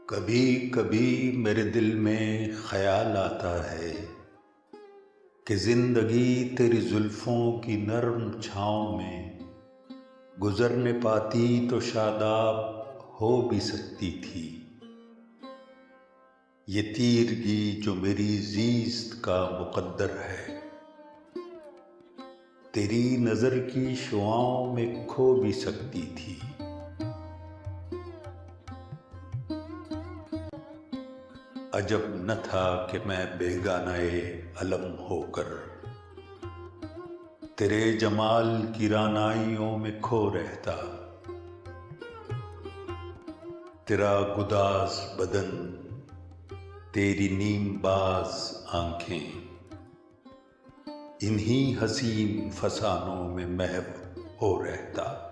کبھی کبھی میرے دل میں خیال آتا ہے کہ زندگی تیری زلفوں کی نرم چھاؤں میں گزرنے پاتی تو شاداب ہو بھی سکتی تھی۔ یہ تیرگی جو میری زیست کا مقدر ہے، تیری نظر کی شعاؤں میں کھو بھی سکتی تھی۔ عجب نہ تھا کہ میں بیگانہ علم ہو کر تیرے جمال کی رعنائیوں میں کھو رہتا۔ تیرا گداز بدن، تیری نیم باز آنکھیں، انہی حسین فسانوں میں محو ہو رہتا۔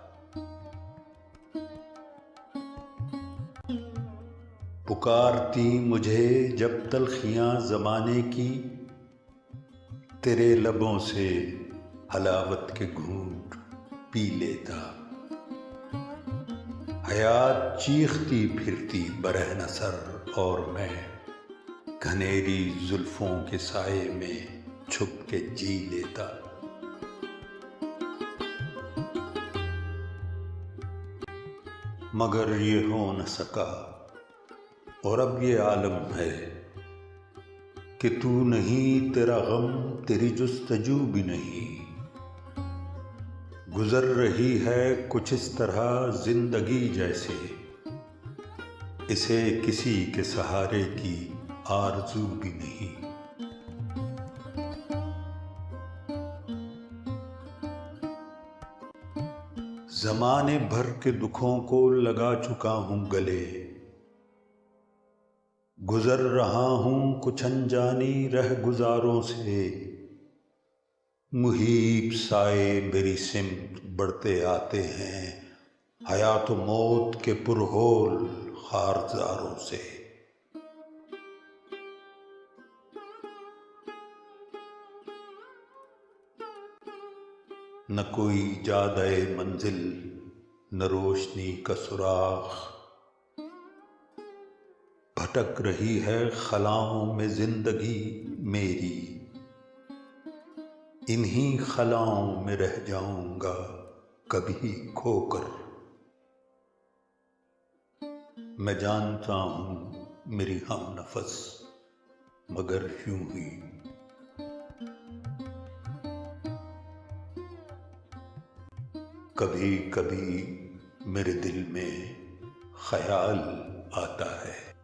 پکارتی مجھے جب تلخیاں زمانے کی، تیرے لبوں سے حلاوت کے گھونٹ پی لیتا۔ حیات چیختی پھرتی برہنہ سر اور میں گھنیری زلفوں کے سائے میں چھپ کے جی لیتا۔ مگر یہ ہو نہ سکا، اور اب یہ عالم ہے کہ تو نہیں، تیرا غم، تیری جستجو بھی نہیں۔ گزر رہی ہے کچھ اس طرح زندگی جیسے اسے کسی کے سہارے کی آرزو بھی نہیں۔ زمانے بھر کے دکھوں کو لگا چکا ہوں گلے، گزر رہا ہوں کچھ انجانی رہ گزاروں سے۔ محیط سائے میری سمت بڑھتے آتے ہیں حیات و موت کے پرہول خارزاروں سے۔ نہ کوئی جادہ منزل، نہ روشنی کا سراغ، بھٹک رہی ہے خلاؤں میں زندگی میری۔ انہی خلاؤں میں رہ جاؤں گا کبھی کھو کر۔ میں جانتا ہوں میری ہم نفس مگر یوں ہی کبھی کبھی میرے دل میں خیال آتا ہے۔